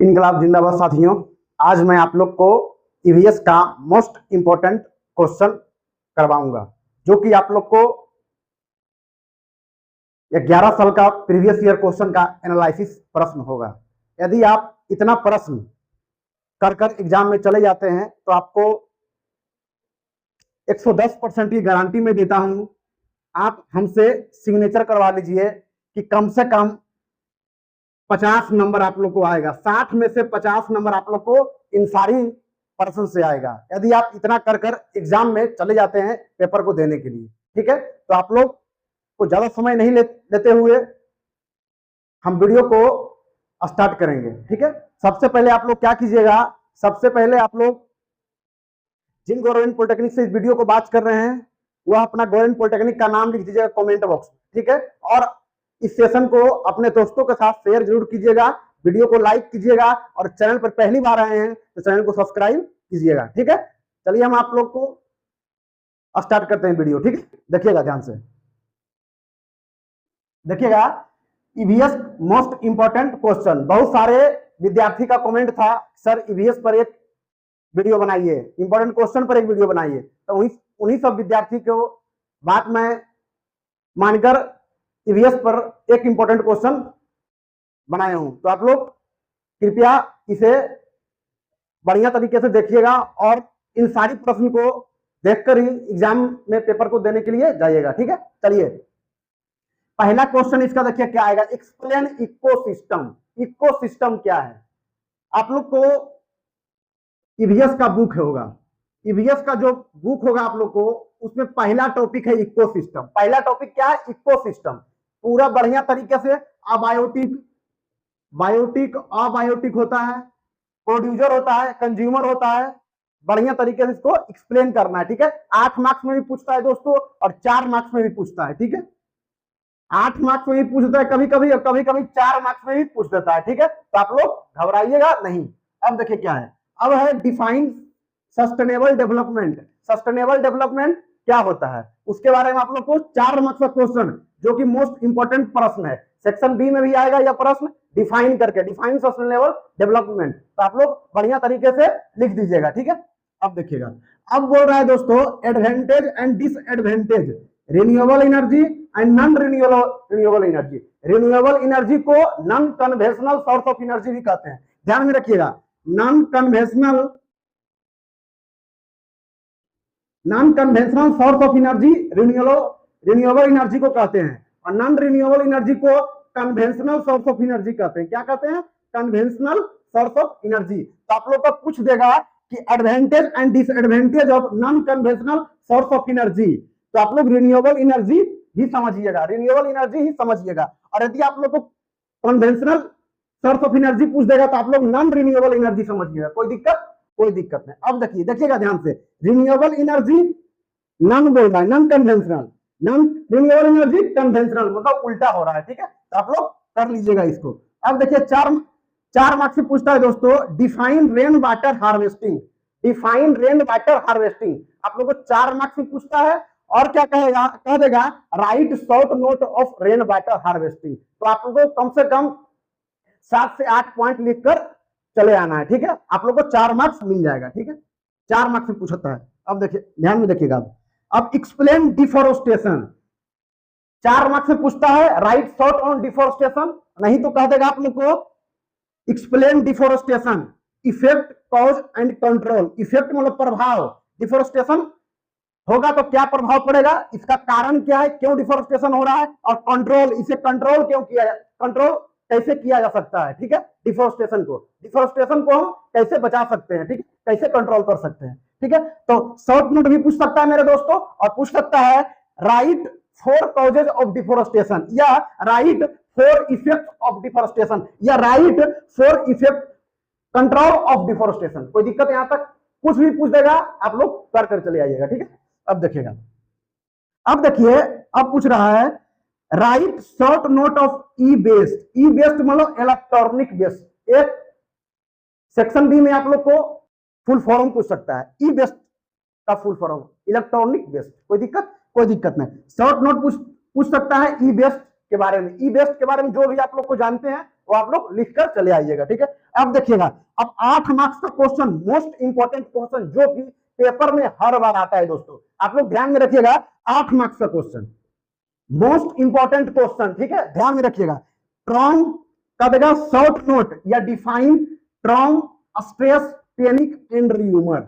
इनकलाब जिंदाबाद साथियों। आज मैं आप लोग को ईवीएस का मोस्ट इंपॉर्टेंट क्वेश्चन करवाऊंगा, जो कि आप लोग को 11 साल का प्रीवियस ईयर क्वेश्चन का एनालिसिस प्रश्न होगा। यदि आप इतना प्रश्न कर कर एग्जाम में चले जाते हैं तो आपको 110% की गारंटी में देता हूं। आप हमसे सिग्नेचर करवा लीजिए कि कम से कम 50 नंबर आप लोग को आएगा। 60 में से 50 नंबर आप लोग को इन सारी पर्सन से आएगा, यदि आप इतना कर कर एग्जाम में चले जाते हैं पेपर को देने के लिए। ठीक है, तो आप लोग को ज्यादा समय नहीं लेते हुए हम वीडियो को स्टार्ट करेंगे। ठीक है, सबसे पहले आप लोग क्या कीजिएगा, सबसे पहले आप लोग जिन गवर्नमेंट पॉलिटेक्निक से इस वीडियो को बात कर रहे हैं वह अपना गवर्नमेंट पॉलिटेक्निक का नाम लिख दीजिएगा कमेंट बॉक्स में। ठीक है, और इस सेशन को अपने दोस्तों के साथ शेयर जरूर कीजिएगा, वीडियो को लाइक कीजिएगा और चैनल पर पहली बार आए हैं तो चैनल को सब्सक्राइब कीजिएगा। ठीक है, चलिए हम आप लोग को स्टार्ट करते हैं वीडियो। ठीक है, देखिएगा ध्यान से, देखिएगा ईवीएस मोस्ट इंपॉर्टेंट क्वेश्चन। बहुत सारे विद्यार्थी का कमेंट था, सर ईवीएस पर एक वीडियो बनाइए, इंपॉर्टेंट क्वेश्चन पर एक वीडियो बनाइए। तो उन्हीं सब विद्यार्थी को बात मैं मानकर ईवीएस पर एक इंपॉर्टेंट क्वेश्चन बनाया हूं। तो आप लोग कृपया इसे बढ़िया तरीके से देखिएगा और इन सारी प्रश्न को देखकर ही एग्जाम में पेपर को देने के लिए जाइएगा। ठीक है, चलिए पहला क्वेश्चन इसका देखिए क्या आएगा, एक्सप्लेन इकोसिस्टम। इकोसिस्टम क्या है? आप लोग को ईवीएस का बुक होगा, ईवीएस का जो बुक होगा आप लोग को, उसमें पहला टॉपिक है इकोसिस्टम। पहला टॉपिक क्या है? इकोसिस्टम। पूरा बढ़िया तरीके से अबायोटिक, बायोटिक, अबायोटिक होता है, प्रोड्यूसर होता है, कंज्यूमर होता है, बढ़िया तरीके से इसको एक्सप्लेन करना है। ठीक है, 8 मार्क्स में भी पूछता है दोस्तों और 4 मार्क्स में भी पूछता है। ठीक है, 8 मार्क्स में भी पूछता है कभी कभी और कभी कभी 4 मार्क्स में भी पूछ देता है। ठीक है, तो आप लोग घबराइएगा नहीं। अब देखिए क्या है, अब है define sustainable development. Sustainable development क्या होता है उसके बारे में आप लोग को 4 मार्क्स का क्वेश्चन, जो कि मोस्ट इंपॉर्टेंट प्रश्न है, सेक्शन बी में भी आएगा यह प्रश्न, डिफाइन करके, डिफाइन सस्टेनेबल डेवलपमेंट। तो आप लोग बढ़िया तरीके से लिख दीजिएगा। ठीक है, अब देखिएगा, अब बोल रहा है दोस्तों advantage and disadvantage renewable energy and non renewable energy. Renewable energy को non conventional source of energy भी कहते हैं, ध्यान में रखिएगा। Non conventional source of energy renewable energy को कहते हैं, और नॉन रिन्यूएबल एनर्जी को कन्वेंशनल सोर्स ऑफ एनर्जी कहते हैं। क्या कहते हैं? Conventional source of energy. तो आप लोग को पूछ देगा कि advantage and disadvantage of non conventional source of energy, तो आप लोग रिन्यूएबल एनर्जी ही समझिएगा, रिन्यूएबल एनर्जी ही समझिएगा। और यदि आप लोग को कन्वेंशनल सोर्स ऑफ एनर्जी पूछ देगा तो आप लोग नॉन रिन्यूएबल एनर्जी समझिएगा। कोई दिक्कत नहीं। अब देखिए, देखिएगा ध्यान से, रिन्यूएबल एनर्जी नॉन बोल रहा है, non conventional, non renewable energy conventional, मतलब उल्टा हो रहा है। ठीक है, तो आप लोग कर लीजिएगा इसको। अब देखिए 4 मार्क्स से पूछता है दोस्तों define rain water harvesting. Define rain water harvesting आप लोग को 4 मार्क्स में पूछता है, और क्या कहेगा, कह देगा right short note of rain water harvesting. तो आप लोगों को कम से कम 7 से 8 पॉइंट लिखकर चले आना है। ठीक है, आप लोग को 4 मार्क्स मिल जाएगा। ठीक है, 4 मार्क्स में पूछता है। अब देखिए ध्यान में देखिएगा, अब एक्सप्लेन डिफोरेस्टेशन। 4 मार्क्स में पूछता है राइट शॉर्ट ऑन डिफोरेस्टेशन, नहीं तो कह देगा आप लोग को explain deforestation effect cause and control. Effect मतलब प्रभाव, डिफोरेस्टेशन होगा तो क्या प्रभाव पड़ेगा, इसका कारण क्या है, क्यों डिफोरेस्टेशन हो रहा है, और कंट्रोल, इसे कंट्रोल क्यों किया जाए, कंट्रोल कैसे किया जा सकता है। ठीक है, डिफोरेस्टेशन को हम कैसे बचा सकते हैं, ठीक है, कैसे कंट्रोल कर सकते हैं। ठीक है, तो शॉर्ट नोट भी पूछ सकता है मेरे दोस्तों, और पूछ सकता है राइट 4 कॉजेज ऑफ डिफोरेस्टेशन, या राइट 4 इफेक्ट ऑफ डिफोरेस्टेशन, या right 4 effect control of deforestation. कोई दिक्कत यहां तक? कुछ भी पूछ देगा, आप लोग कर चले आइएगा। ठीक है, अब देखिएगा, अब देखिए, अब पूछ रहा है right short note of E based. E based मतलब इलेक्ट्रॉनिक बेस्ड। एक सेक्शन बी में आप लोग को फुल फॉर्म पूछ सकता है, ई बेस्ड का फुल फॉर्म इलेक्ट्रॉनिक बेस्ड। कोई दिक्कत नहीं। शॉर्ट नोट पूछ सकता है ई बेस्ड के बारे में। ई बेस्ड के बारे में जो भी आप लोग को जानते हैं वो आप लोग लिख कर चले आइएगा, ठीक है। अब देखिएगा, अब 8 मार्क्स का क्वेश्चन, मोस्ट इंपॉर्टेंट क्वेश्चन जो कि पेपर में हर बार आता है दोस्तों, आप लोग ध्यान में रखिएगा। 8 मार्क्स का क्वेश्चन, मोस्ट इंपॉर्टेंट क्वेश्चन, ठीक है, ध्यान में रखिएगा। ट्रॉम का देगा शॉर्ट नोट या define trauma, stress, panic and rumour.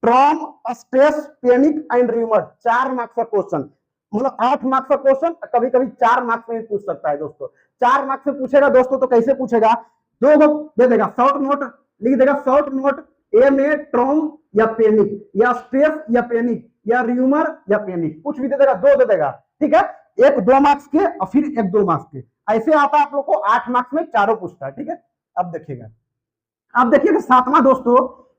Trauma, stress, panic and rumour, 4 marks का क्वेश्चन, मतलब 8 मार्क्स का क्वेश्चन कभी कभी 4 मार्क्स में भी पूछ सकता है दोस्तों। 4 मार्क्स में पूछेगा दोस्तों, तो कैसे पूछेगा, दो दे देगा, शॉर्ट नोट लिख देगा, शॉर्ट नोट ए में ट्रॉम या पैनिक या स्ट्रेस या पैनिक या र्यूमर या पैनिक, कुछ भी दे देगा, 2 दे देगा, ठीक है। एक 2 मार्क्स के और फिर एक 2 मार्क्स के, ऐसे आता है आप लोग को 8 मार्क्स में चारों पूछता है, ठीक है। अब देखिएगा, अब देखिएगा 7वां दोस्तों,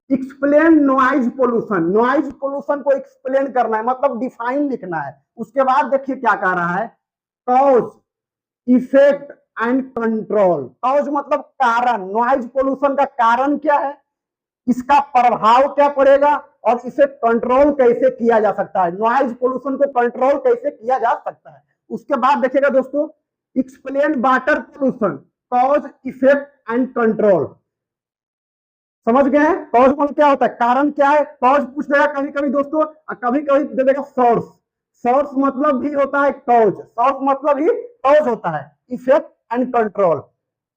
explain noise pollution. Noise pollution को एक्सप्लेन करना है, मतलब डिफाइन लिखना है। उसके बाद देखिए क्या कह रहा है, cause, effect and control. Cause मतलब कारण, नॉइज पोल्यूशन का कारण क्या है, इसका प्रभाव क्या पड़ेगा और इसे कंट्रोल कैसे किया जा सकता है, नॉइज पोल्यूशन को कंट्रोल कैसे किया जा सकता है। उसके बाद देखिएगा दोस्तों, explain water pollution, cause, effect and control. समझ गए हैं, कॉज मतलब क्या होता है, कारण क्या है, कॉज पूछ देगा कभी कभी दोस्तों, और कभी कभी दे देगा सोर्स। सोर्स मतलब भी होता है कॉज, सोर्स मतलब ही कॉज होता है। इफेक्ट एंड कंट्रोल,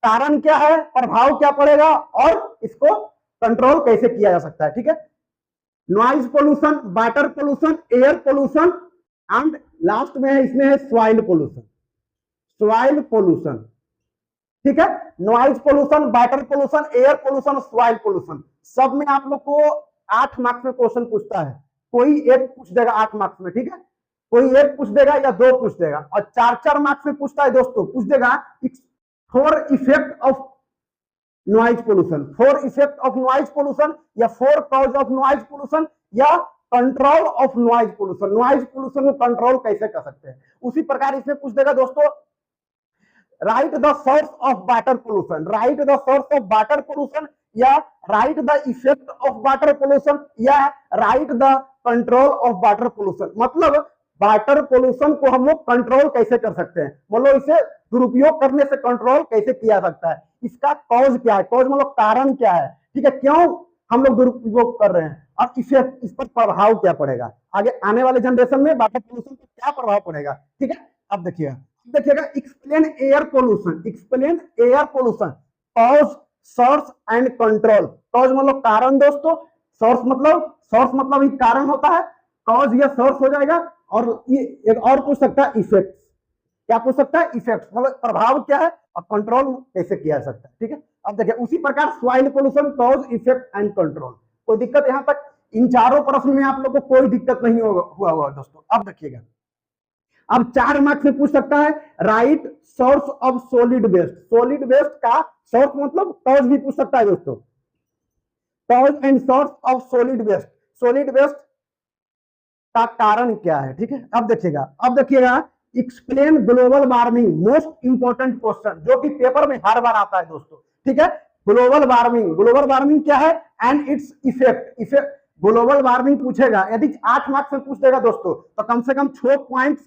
कारण क्या है, प्रभाव क्या पड़ेगा और इसको कंट्रोल कैसे किया जा सकता है, ठीक है। Noise pollution, water pollution, air pollution and last में है, इसमें है सॉइल पोल्यूशन। सॉइल पोल्यूशन, ठीक है। Noise pollution, water pollution, air pollution, soil pollution, सब में आप लोग को 8 मार्क्स में क्वेश्चन पूछता है। कोई एक पूछ देगा 8 मार्क्स में, ठीक है, कोई एक पूछ देगा या 2 पूछ देगा, और 4-4 मार्क्स में पूछता है दोस्तों, पूछ देगा for effect of noise pollution, for effect of noise pollution, या for cause of noise pollution, या control of noise pollution. Noise pollution को कंट्रोल कैसे कर सकते हैं। उसी प्रकार इसमें पूछ देगा दोस्तों, write the source of water pollution, write the source of water pollution, या write the effect of water pollution, या write the control of water pollution. मतलब वाटर पोल्यूशन को हम लोग कंट्रोल कैसे कर सकते हैं, मतलब इसे दुरुपयोग करने से कंट्रोल कैसे किया जा सकता है, इसका कॉज क्या है, कॉज मतलब कारण क्या है, ठीक है, क्यों हम लोग दुरुपयोग कर रहे हैं, और इफेक्ट, इस पर प्रभाव क्या पड़ेगा, आगे आने वाले जनरेशन में वाटर पोल्यूशन पर क्या प्रभाव पड़ेगा, ठीक है। अब देखिएगा, explain air pollution, explain air pollution, cause, source and control. Cause मतलब कारण दोस्तों, सोर्स मतलब ही कारण होता है, कॉज या सोर्स हो जाएगा, और ये एक और पूछ सकता है इफेक्ट, क्या पूछ सकता है, इफेक्ट मतलब प्रभाव क्या है और कंट्रोल कैसे किया जा सकता है, ठीक है। अब देखिए उसी प्रकार soil pollution, cause, effect and control. कोई दिक्कत यहां तक, इन चारों प्रश्न में आप लोग को कोई दिक्कत नहीं हुआ होगा दोस्तों। अब देखिएगा, अब 4 मार्क्स में पूछ सकता है, right source of solid waste. Solid waste का सोर्स मतलब कॉज भी पूछ सकता है दोस्तों, cause and source of solid waste. Solid waste का कारण क्या है, ठीक है। अब देखिएगा, explain global warming, most important question जो कि पेपर में हर बार आता है दोस्तों, ठीक है। ग्लोबल वार्मिंग क्या है and its effect. Global warming पूछेगा, यदि 8 मार्क्स में पूछ देगा दोस्तों, तो कम से कम 6 पॉइंट्स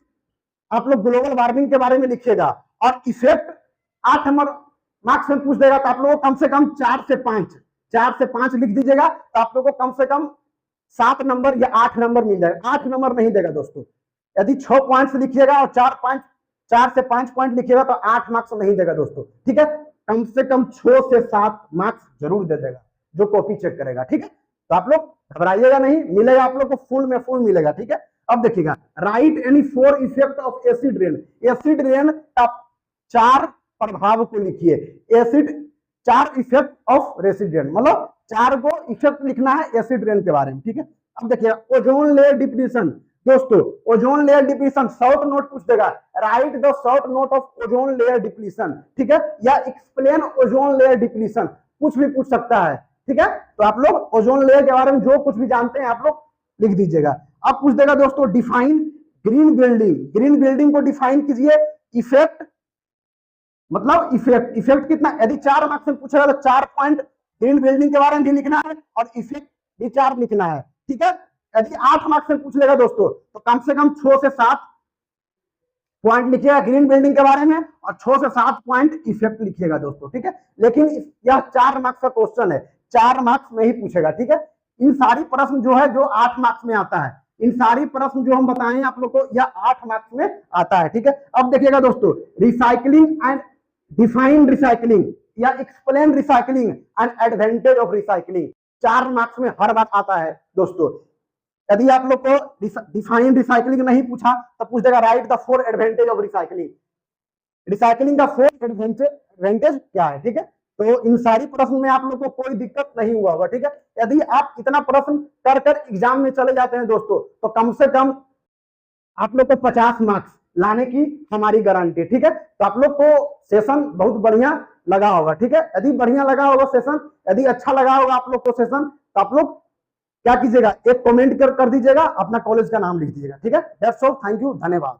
आप लोग ग्लोबल वार्मिंग के बारे में लिखिएगा, और इफेक्ट 8 मार्क्स में पूछ देगा, तो आप लोगों को कम से कम 4 से 5 लिख दीजिएगा, तो आप लोगों को कम से कम 7 नंबर या 8 नंबर मिल जाएगा। 8 नंबर नहीं देगा दोस्तों, यदि 6 पॉइंट्स लिखिएगा और 4 से 5 पॉइंट लिखिएगा तो 8 मार्क्स नहीं देगा दोस्तों, ठीक है। कम से कम 6 से 7 मार्क्स जरूर दे देगा जो कॉपी चेक करेगा, ठीक है। तो आप लोग घबराइएगा नहीं, मिलेगा आप लोग को फुल में फुल मिलेगा, ठीक है। अब देखिएगा, right any 4 effect of acid rain. Acid rain का 4 प्रभाव को लिखिए, 4 इफेक्ट ऑफ एसिड रेन, मतलब 4 को इफेक्ट लिखना है एसिड रेन के बारे में, ठीक है। अब देखिएगा, ओजोन लेयर डिप्लीशन दोस्तों, ozone layer depletion short note पूछ देगा, right the short note of ozone layer depletion, ठीक है, या एक्सप्लेन ओजोन लेयर डिप्लीशन, कुछ भी पूछ सकता है, ठीक है। तो आप लोग ओजोन लेयर के बारे में जो कुछ भी जानते हैं आप लोग लिख दीजिएगा। अब पूछ देगा दोस्तों, define green building. Green building को डिफाइन कीजिए। इफेक्ट मतलब इफेक्ट कितना, यदि 4 मार्क्स में पूछेगा तो 4 पॉइंट ग्रीन बिल्डिंग के बारे में भी लिखना है, और इफेक्ट भी 4 लिखना है, ठीक है। यदि 8 मार्क्स में पूछ लेगा दोस्तों, तो कम से कम 6 से 7 पॉइंट लिखिएगा ग्रीन बिल्डिंग के बारे में और 6 से 7 पॉइंट इफेक्ट लिखिएगा दोस्तों, ठीक है। लेकिन यह 4 मार्क्स का क्वेश्चन है, 4 मार्क्स में ही पूछेगा, ठीक है। इन सारी प्रश्न जो है जो 8 मार्क्स में आता है, इन सारी प्रश्न जो हम बताए आप लोग को यह 8 मार्क्स में आता है, ठीक है। अब देखिएगा दोस्तों, रिसाइकलिंग एंड डिफाइन रिसाइकलिंग या explain recycling and advantage of recycling 4 marks में हर बार आता है दोस्तों। यदि आप लोग को डिफाइन रिसाइकलिंग नहीं पूछा तो पूछ देगा right the 4 advantage of recycling, recycling का 4 एडवांटेज क्या है, ठीक है। तो इन सारी प्रश्न में आप लोग को कोई दिक्कत नहीं हुआ होगा, ठीक है। यदि आप इतना प्रश्न कर कर एग्जाम में चले जाते हैं दोस्तों, तो कम से कम आप लोग को 50 मार्क्स लाने की हमारी गारंटी, ठीक है। तो आप लोग को सेशन बहुत बढ़िया लगा होगा, ठीक है। यदि बढ़िया लगा होगा सेशन, यदि अच्छा लगा होगा आप लोग को सेशन, तो आप लोग क्या कीजिएगा, एक कमेंट कर दीजिएगा, अपना कॉलेज का नाम लिख दीजिएगा, ठीक है। दैट्स ऑल, थैंक यू, धन्यवाद।